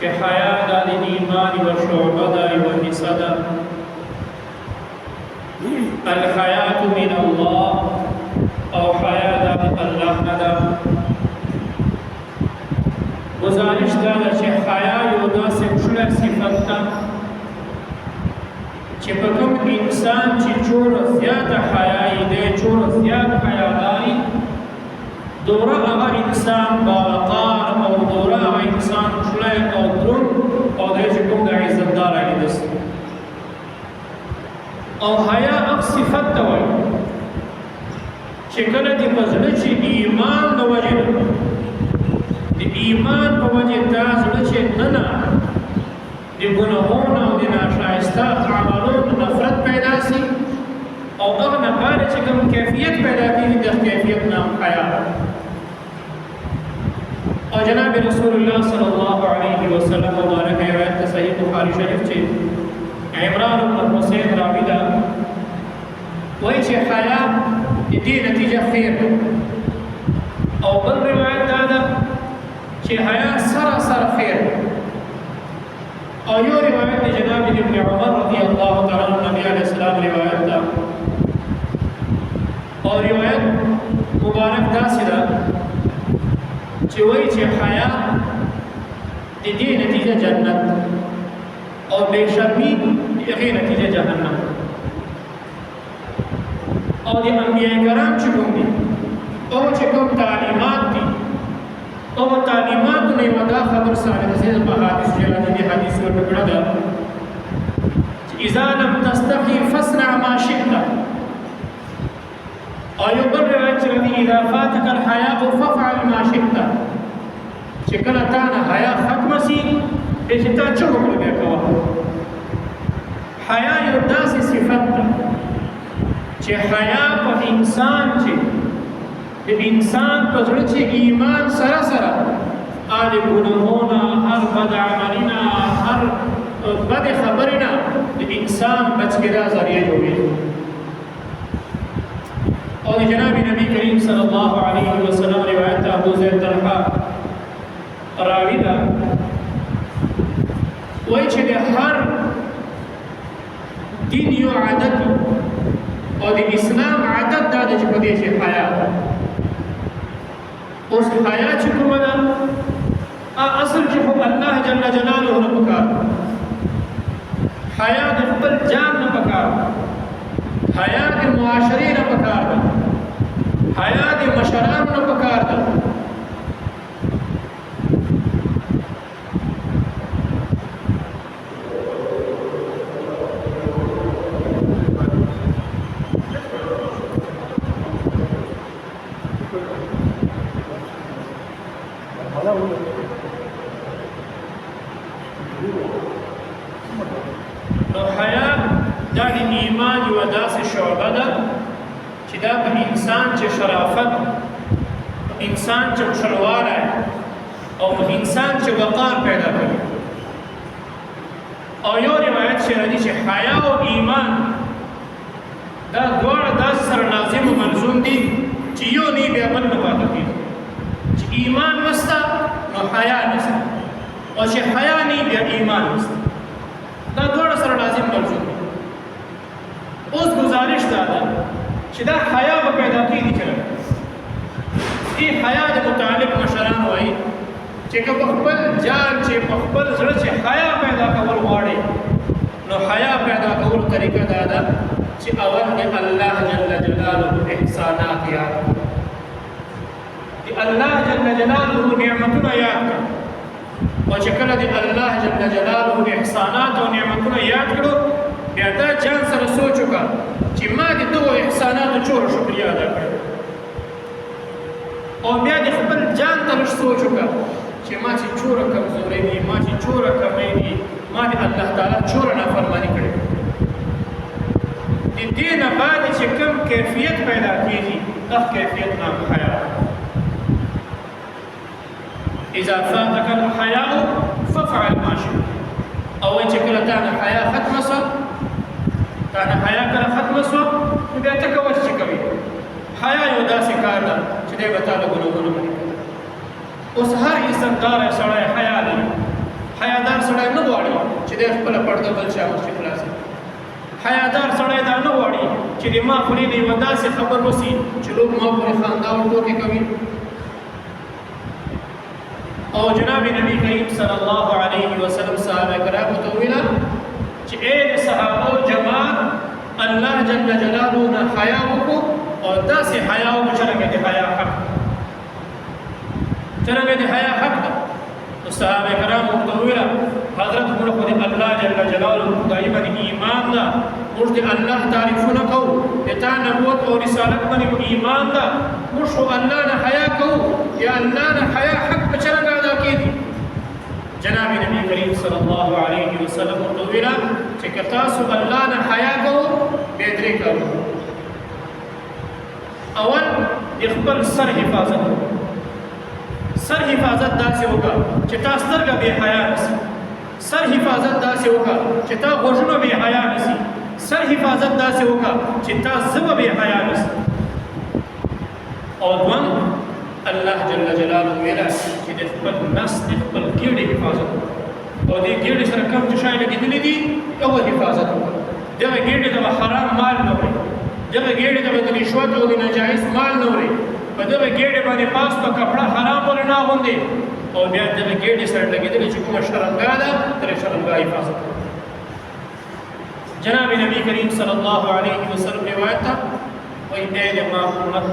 چې حیا د ایمان یوه شعبه ده، یوه حصه ده. الحیات من الله او حیا د الله نه ده. گزارش دا ده چې حیا یو داسې ښکلی صفت ده چې په کوم انسان چې څومره زیاته حیایي دی، څومره زیات حیاداري، دوره هغه انسان باوقار او دوره هغه انسان ښکلی او دروند او دی چې کوم د عزتدار علیده سي. او حیا هغه صفت ته وایي چې کله دې په زړه چې ایمان د وجې نه د ایمان په وجې دا زړه چې نه د ګناهونو او د ناشایسته اعمالونو نفرت پیدا سي او هغه نه باندې چې کوم کیفیت پیدا کېږي د کیفیت نام حیا. او جناب رسول الله صلی الله علیه وسلم مبارک روایت صحیح بخاری شریف چې عمران بن حسین راوی ده وایي چې حیا د دې نتیجه خیر او بل روایت دا ده چې حیا سراسر خیر. او یو روایت د جناب ابن عمر رضی الله تعالی عنہ نبی علیہ السلام روایت ده او روایت مبارک داسې ده چې وایي چې حیا د دې نتیجه جنت او بے شرمی د هغې نتیجه جهنم. او د انبیاء کرام چې کوم دي او چې کوم تعلیمات دي او تعلیماتو نه یوه دا خبر ثابته سوې ده په حدیث جلالي دې حدیث ورته کړه ده چې اذا لم تستحي فاصنع ما شئت. او یو بل روایت چې راځي اذا فاتك الحیاء فافعل ما شئت، چې کله تا نه حیا ختمه سي چې تا څه وکړه بیا کوه. حیا یو داسې صفت ده چې حیا په انسان چې د انسان په زړه چې ایمان سره سره هر ګناهونه، هر بد عملونه، هر بد خبرې نه د انسان بچ کېدا ذریعه جوړېږي. او د جناب نبی کریم صلی الله علیه وسلم روایت ابو زید طلحه راوي ده وایي چې د هر دین یو عادت او د اسلام عادت دا ده چې په دې کې حیا ده. اوس حیا چې کومه ده اصل چې خو الله جل جلاله نه پکار، حیا د خپل جان نه پکار، حیا د معاشرې نه پکار ده، حیا د مشرانو نه پکار ده. نو حیا دا د ایمان یوه داسې شعبه ده چې دا په انسان چې شرافت، انسان چې شلوالی او په انسان چې وقار پیدا کوي. او یو روایت چې راځي چې حیا او ایمان دا دواړه داسې سره لازم و ملزوم دي چې یو نه بیا بل نه پاتې کېږي. چې ایمان نسته نو حیا نسته، او چې حیا نه بیا ایمان نسته. دا دواړه سره لازم ملزوم دي. اوس گزارش دا ده چې دا حیا به پیدا کېږي چې دې حیا د متعلق مشران وایي چې که په خپل جان چې په خپل زړه چې حیا پیدا کول غواړي نو حیا پیدا کولو طریقه دا ده چې اول د الله جل جلاله احسانات یاد کړو، د الله جل جلاله نعمتونه یاد کړو. او چې کله د الله جل جلاله احسانات او نعمتونه یاد کړو بیا دا جان سره سوچ وکړه چې ما د دغو احساناتو څومره شکریه ادا کړې. او بیا د خپل جان ته لږ سوچ وکړه چې ما چې څومره کمزورۍ دي، ما چې څومره کمی دي، ما د الله تعالی څومره نافرماني کړې. د دې نه بعد چې کوم کیفیت پیدا کېږي هغه کیفیت نام حیا. اذا فاتك الحیاء فافعل ما شئت. او چې کله تا نه حیا ختمه شوه، تا نه حیا کله ختمه شوه نو بیا ته کوه چې کوي. حیا یو داسې کار ده چې دی به تا له ګناهونو منع کوي. اوس هر عزتدار سړی حیا لري، حیا سړی نه غواړي چې د خپله پرده بل چا مخکې خلاصي. حیادار سړی دا نه غواړي چې د ما خولې نه یوه داسې خبر وسي چې لوگ ما پورې خندا او ټوکې کوي. او جناب نبی کریم صلی الله علیه وسلم صحابه کرامو ته وویله چې ای د صحابو جماعت الله جل جلاله نه حیا وکړو او داسې حیا وکړو چې څرنګه د حیا حق څرنګه د حیا حق ده. نو صحابه کرامو ورته وویله حضرت موږ خو د الله جل جلاله خدای باندې ایمان ده، موږ د الله تعریفونه کوو، د تا نبوت او رسالت باندې ایمان ده، موږ خو الله نه حیا کوو، د الله نه حیا حق په څرنګه ادا کېږي. جناب نبی کریم صلی الله علیه وسلم ورته وویله چې که تاسو الله نه حیا کوو بیا درې کارونه. اول د خپل سر حفاظت وکړه. سر حفاظت داسې وکړه چې تا سترګه بې حیا نسي. سر حفاظت داسې وکړه چې تا غوږونه بې حیا نسي. سر حفاظت داسې وکړه چې تا ژبه بې حیا نسي. او دوم الله جل جلاله ویله چې د خپل نس د خپل ګېډې حفاظت وکړه او دې ګېډې سره کوم چې شی لګېدلي دي هغه حفاظت وکړه. دغه ګېډې ته به حرام مال نه وړي، دغه ګېډې ته به د رشوت او د ناجایز مال نه وړي، په دغه ګېډې باندې پاس په کپړه حرام ولې نه اغوندې او بیا دغه ګېډې سره لګېدلې چې کومه شرمګاه ده ترې شرمګاه حفاظت وکړه. جناب نبی کریم صلی الله علیه وسلم روایت ده وایي ای د ما امت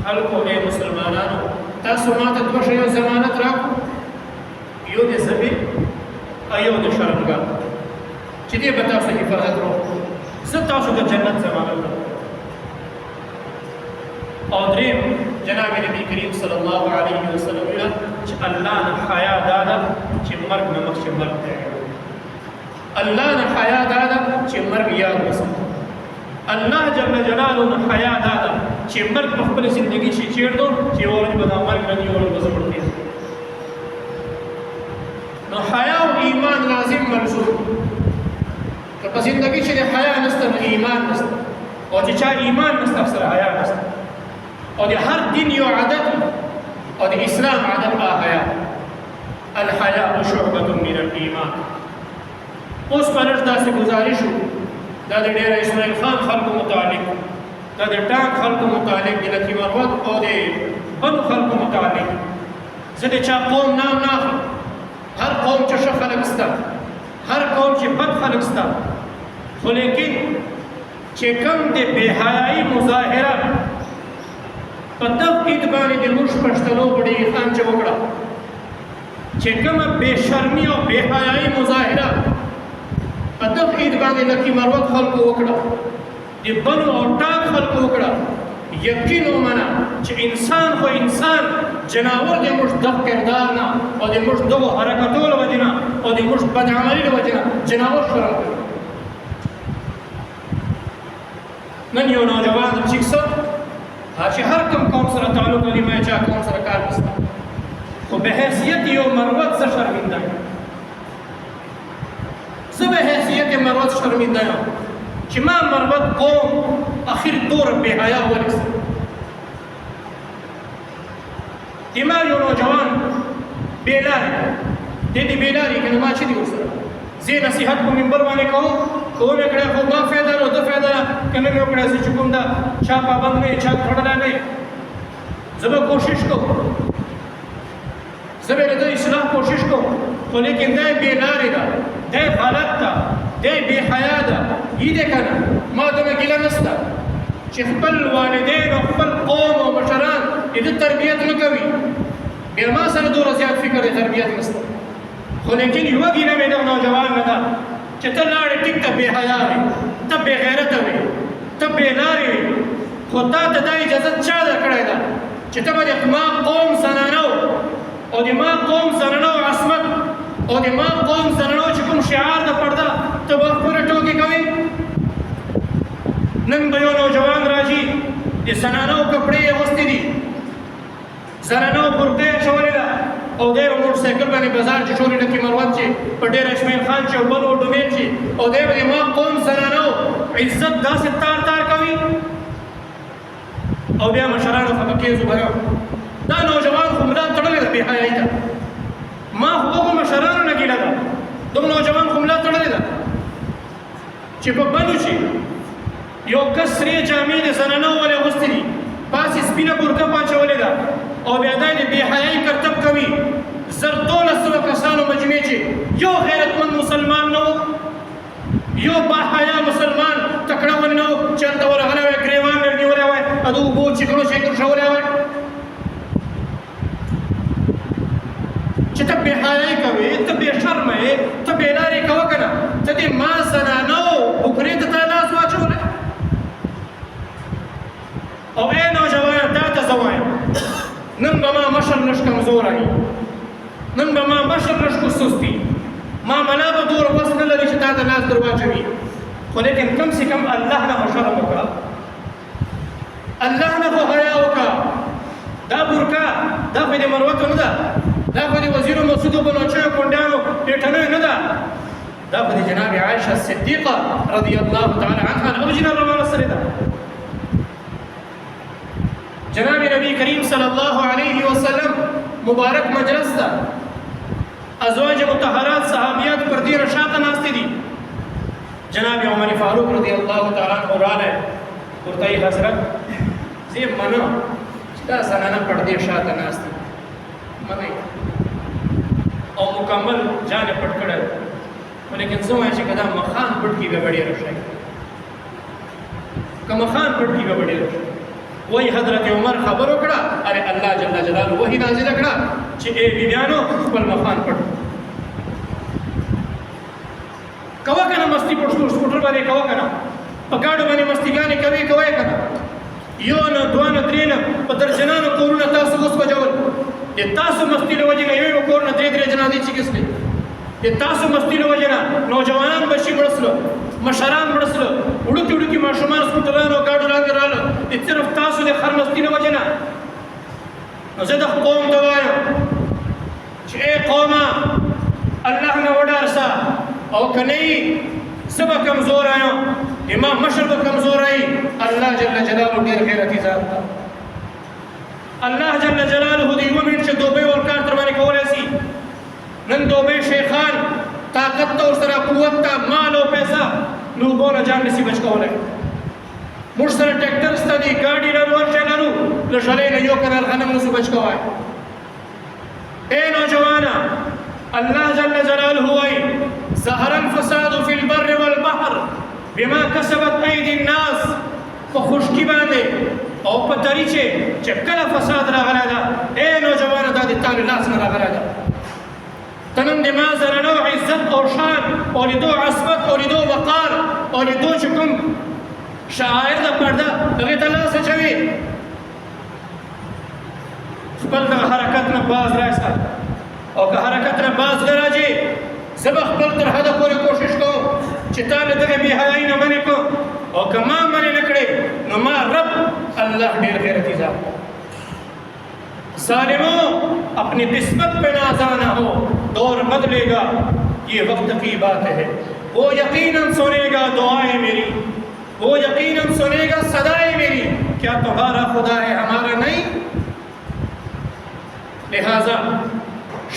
خلکو ای مسلمانانو تاسو ما ته دوه شیان ضمانت راکړو، you the ژبې O you the شرمګاه چې دې به تاسو حفاظت وکړو، زه تاسو د جنت ضمانت راکړم. او دریم جناب نبی کریم صلی الله علیه وسلم ویل چې الله نه حیا دا ده چې مرګ نه مخکې مرګ تیار کړي. الله نه حیا دا ده چې مرګ یاد وساتي. الله جل جلاله نه حیا دا ده چې مرګ په خپله زندګي شي چېرته چې یوه ورځ به دا مرګ نه یوه ورځ به زه مړ کېږم. نو حیا او ایمان لازم ملزوم. که په زندګي چې د حیا نشته نو ایمان نشته، او چې چا ایمان نشته سره حیا نشته. او د هر دین یو عادت او د اسلام عادت حیا. الحیاء شعبة من الایمان. اوس په لږ داسې گزارش وو دا د ډېره اسماعیل خان خلکو متعلق، دا د ټانک خلکو متعلق، د لکي مروت او د بنو خلکو متعلق. زه د چا قوم نام نه اخلم. هر قوم چې ښه خلک شته، هر قوم چې بد خلک شته، خو لیکن چې کوم د بې حیایي مظاهره په دغه عید باندې د موږ پښتنو بډې خان چې وکړه، چې کومه بې شرمي او بې حیایي مظاهره په دغه عید باندې لکي مروت خلکو وکړه، د بنو او ټاک خلکو وکړه، یقین ومنه چې انسان خو انسان جناور د موږ دغه کردار نه او د موږ دغو حرکتو له وجې نه او د موږ بدعملي له وجې نه جناور شرم کوي. نن یو نوجوان چې څه چې هر کوم قوم سره تعلق لري، ما چا قوم سره کار نشته، خو به حیثیت یو مروت زه شرمنده یم. زه به حیثیت مروت شرمنده یم چې ما مروت قوم اخر دور بې حیا ورسېد. د ما یو نوجوان بې لارې دی، د بې لارې که نو ما چې دي ورسره زه نصیحت په منبر باندې کوم، که ومې کړی خو ما فایده ده ده فایده ده، که نه مې وکړی چې کوم ده چا پابند نه چا تړلی نه، زه به کوشش کوم، زه به د ده اصلاح کوشش کوم، خو لیکن دی بې لارې ده، دی غلط ده، دی بې حیا ده. یي دی که نه ما دونه ګیله نشته چې خپل والدین او خپل قوم او مشران د ده تربیت نه کوي، بیا ما سره دومره زیات فکر د تربیت نشته. خو لیکن یوه ګیله مې دغه نوجوان نه ده چې ته لاړې ټیک ته بې حیا وې، ته بې غیرته وې، ته بې لارې وې، خو تا ته دا اجازت چا درکړې ده چې ته به د ما قوم زنانه او د ما قوم زنانه عصمت او د ما قوم زنانه چې کوم شعار د پرده ته به پوره ټوکې کوې. نن به یو نوجوان راځي د زنانو کپړې یې اغوستې دي، زنانو برقه یې اچولې ده او دی به موټرسایکل باندې بازار چې شوري لکي مروت چې په ډېر اسماعیل خان چې او بل او ډومین چې او دی به د ما قوم زنانو عزت داسې تار تار کوي او بیا مشرانو خفه کېږو به دا نوجوان خو ملا تړلې ده بې حیایي ته. ما خو هغو مشرانو نه ګیله ده، د چې په بنو چې یو کس سرې جامې د زنانو ولې اغوستې دي، پاسې سپینه برقه پاچولې ده او بیا دا د بې حیایي کرتب کوي. 1200 کسانو مجمع چې یو غیرتمند مسلمان نه و، یو باحیا مسلمان تکړه ونه نه و چې هلته ورغلی وای ګریوان یې نیولی وای او د اوبو چیکړو شیکړ شولی وای چې ته بې حیایي کوې، ته بې شرمه یې، ته بې لارې کوه که نه، ته دې ما زنانو بکرې ته تا لاس واچولی. او ای نوجوان دا ته زه وایم نن به ما مشر لږ کمزوری، نن به ما مشر لږ سستی، ما ملا به دور وس نه لري چې تا ته لاس در واچوي، خو لیکن کم سے کم الله نه خو شرم وکړه، الله نه خو حیا وکړه. دا برکه دا خو د مروتو نه ده، دا خو د وزیرو مسعودو بلوچیو کونډیانو پیټنیو نه ده، دا خو د جناب عایشه صدیقه رضی الله تعالی عنها د اورجینل روانه سره ده. جناب نبی کریم صلی الله علیه وسلم مبارک مجلس ده، ازواج مطهرات صحابیات پر دې رشاته ناستې دي. جناب عمر فاروق رضی الله تعالی عنہ راغی، ورته یې حضرت زه منم چې دا زنانه پر دې شاته ناستې منئ او مکمل جان پټ کړی، ولیکن زه وایم چې که دا مخان پټ کي به ډېره ښه وي، که مخان پټ کي به ډېره ښه وي. وای حضرت عمر خبر وکړه، اره الله جل جلاله وحی نازل کړه چې ای بیبیانو خپل مخان پټ کوه کنه، مستی پټ سکوټر باندې کوه کنه، په ګاډو باندې مستیګانې کوي کوی کنه، یو نه دوه نه درې نه په درجنانو کورونه تاسو اوس وجول. د تاسو مستی له وجې نه یو کور نه درې جنازې چیکېستې، د تاسو مستی له وجې نه نوجوانان بچي مړه سول، مشران مړه سول، وړوکي وړوکي ماشومان سکوټرانو او ګاډو لاندې راغله، د صرف تاسو د خر مستي له وجې نه. نو زه د قوم ته وایم چې ای قومه الله نه وډار او که نه یي زه به کمزوری یم، امام مشر به کمزوری یي، الله جل جلاله ډېر غیرتي ذات ده. الله جل جلاله د یوه منټ چې دوبۍ ورکار تر باندې کولی سي. نن دوبۍ شیخان طاقت ته ورسره قوت ته مال او پیسه نو اوبو نه جان نسي بچ کولی. موږ سره ټریکټر شته دي، ګاډي لرو، هر شی لرو، له ژلۍ نه یو کنال غنم نسو بچ کولی. ای نوجوانه الله جل جلاله وایي ظهر الفساد فی البر والبحر بما کسبت ایدی الناس. په خشکي باندې او په دري چې کله فساد راغلی ده، ای نوجوانه دا د تا له لاس نه راغلی ده. ته نن د ما زنانو عزت او شان او لیدو عصمت او لیدو وقار او لیدو چې کوم شاعر د پرده هغې ته لاس اچوي، خپل دغه حرکت نه باز راسه، او که حرکت نه باز نه راځي زه به خپل تر حده پورې کوشش کوم چې تا له دغې بې حیایي نه منې کړم، او که ما منې نه کړې نو ما رب اللہ ډېر غیرتي ذات. ظالموں اپنی قسمت پہ نازانا ہو، دور بدلے گا یہ وقت کی بات ہے، وہ یقیناً سنے گا دعائیں میری، وہ یقیناً سنے گا صدائیں میری، کیا تمہارا خدا ہے ہمارا نہیں. لہذا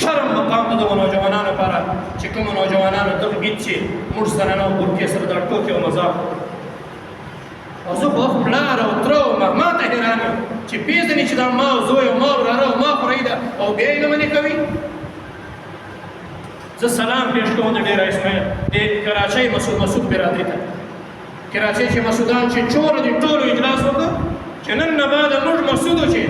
شرم مقام د دغو نوجوانانو لپاره چې کومو نوجوانانو دغه گیت چې موږ زنانو بورکې سره دا ټوکې او مذاق، او زه خو پلار او تره او ماما ته حیران یم چې پېژني چې دا ما او زوی او ما وراره او ما خوری ده او بیا یې نه منې کوي. زه سلام پېښ کوم د ډېره اسماعیل د کراچۍ مسعود برادري ته. کراچۍ چې مسعودان چې چوره دي ټولو اجلاس وکړه چې نن نه بعده موږ مسعودو چې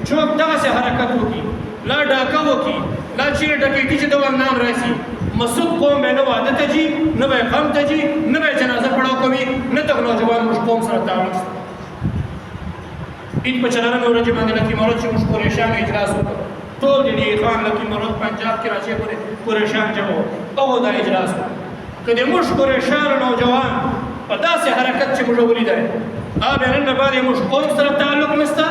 څوک دغسې حرکت وکړي، لا ډاکه وکړي، لا چیرې ډکیټي چې د نام راسي، مسعود قوم به نه واده ته ځي، نه به یې غم ته ځي، نه به یې جنازه پړاو کوي، نه دغه نوجوان موږ قوم سره تعلق شته. عید په څلورمې ورځې باندې لکي مرود چې موږ قریشانو اجلاس وکړ، ټول د ډي خان لکي مرود پنجاب کراچۍ پورې قریشان جمع وو او دا اجلاس وکړ. که د موږ قریشانو نوجوان په داسې حرکت چې موږ ولیدی بیا نن نه بعد یې موږ قوم سره تعلق نشته،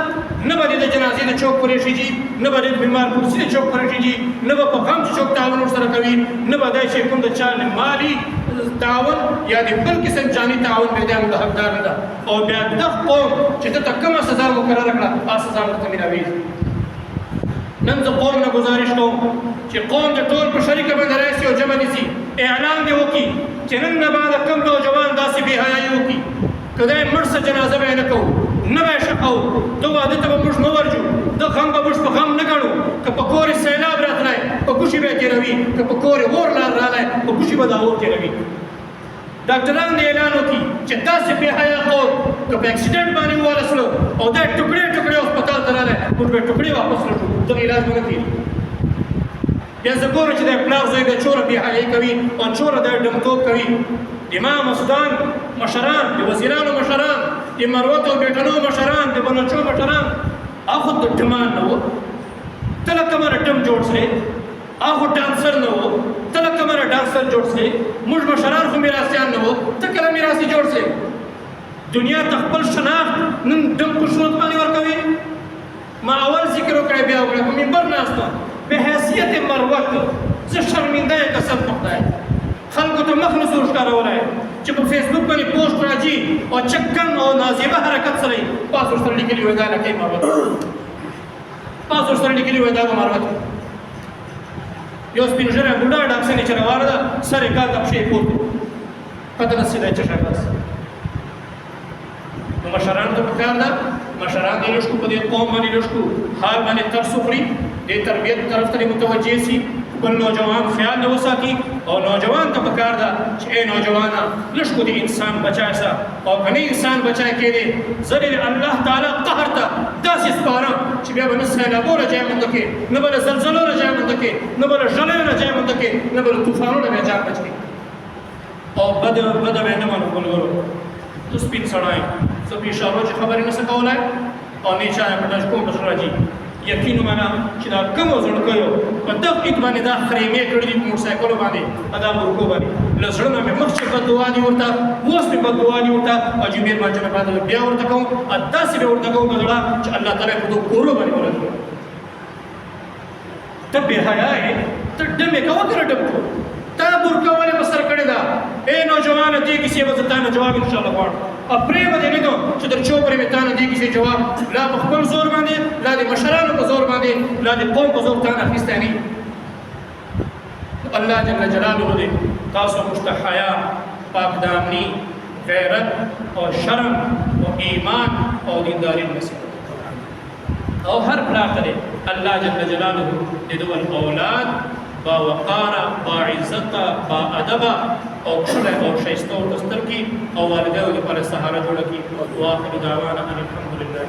نه به د جنازې د چوک قریشي جي، نه به د بیمار کرسي د چوک قریشي جي، نه به په غم چې څوک تعاون ورسره کوي، نه به دی چې کوم د چا مالي تعاون یا د بل قسم جاني تعاون به دی موږ حقدار نه ده. او بیا دغه قوم چې ده ته کومه سزا مقرره کړه هغه سزا ورته ملاوېږي. نن زه قوم نه گزارش کوم چې قوم د ټول په شریکه باندې راشي او جمع دي سي اعلان دی وکړي چې نن نه بعد کم نوجوان داسې بې حیایي وکړي که دی مړ څه جنازه به یې نه کوو نه به یې ښخوو ده واده ته به موږ نه ورځو ده غم به موږ په غم نه ګڼو که په کور یې سیلاب راتلی په ګوشي به یې تېروي که په کور یې اور لار راغلی په ګوشي به دا اور تېروي ډاکټران دې اعلان وکړي چې داسې بې حیا قوم که په اکسیډنټ باندې وورسلو او دا ټوکړې ټوکړې هسپتال ته راغلی موږ به ټوکړې واپس لټو دغه علاج به نه کېږي بیا زه ګورم چې د پلار زوی بیا چوره بې حیایي کوي او چوره د ډمتوب کوي د امام مسعودان مشران د وزیرانو مشران د مروت او بیټنو مشران د بلوچو مشران هغه د ډمان نه وو ته لکه مره ډم جوړ سړی هغه ډانسر نه وو ته لکه مره ډانسر جوړ سړی موږ مشران خو میراثیان نه وو ته کله میراثي جوړ سړی دنیا ته خپل شناخت نن ډم په شروط باندې ورکوي ما اول ذکر وکړی بیا وکړی په منبر ناست وم به حیثیت مروت زه شرمنده یم قسم په خدای خلکو ته مخ نه سو ښکارولی چې په فیسبوک باندې پوسټ راځي او چکن او نازیبه حرکت سره یې پاس ورسره لیکلي وی دا لکۍ مروت پاس ورسره لیکلي وی دا به مروت یو سپین ږیری بوډا ډاکسنې چې روانه ده سر یې کاږه پښې یې پورته پته نه سي دی څه شی بس نو مشرانو ته پکار ده مشران دې لږ په دې قوم باندې لږ حال باندې ترس وخوري دې تربیت طرف ته متوجه سي خپل نوجوان خیال نه وساتي او نوجوان ته پکار ده چې ای نوجوانا لږ دې انسان بچای سه او که نه انسان بچای کېدې زه دې الله تعالی قهر ته داسې سپارم چې بیا به نه سیلابونه جای مونده کې نه به له زلزلو نه جای مونده کې نه به له ژلیو نه جای مونده کې نه به له طوفانو نه بیا جان بچ کې او بده به یې نه منو ملګرو زه سپین سړی یم زه په اشارو چې خبرې نه شم کولی او نه چا یې په ډز کوم په زړه راځي یقین ومنه چې دا کومو زړکیو په دغه عید باندې دا خریمې کړي دي په موټرسایکلو باندې دا برکو باندې له زړه نه مې مخکې بددعا دي ورته اوس مې بددعا دي ورته او جمعې لمانځه نه بعد بیا ورته کوم داسې به ورته کوم په زړه چې الله تعالی په دغو کورو باندې ورکړي ته بې حیا یې ته ډمې کوه که نه ډم کوه تا برکه ولې په سر کړې ده ای نوجوانه دې کیسې به زه تا نه جواب انشاءالله غواړم او پرېږده دې نه دم چې تر څو پورې مې تا نه دې کیسې جواب لا په خپل زور باندې لا د مشرانو په زور باندې لا د قوم په زور تا نه اخیستی نه الله جل جلاله دې تاسو موږ ته حیا پاکدامني غیرت او شرم او ایمان او دینداري نصیب او هر پلار ته الله جل جلاله دې د اولاد با وقاره با عزته با ادبه او ښکلی او ښایسته ورته ستر کړي او والدینو دپاره سهاره جوړه کړي واخر دعوانا ان الحمد لله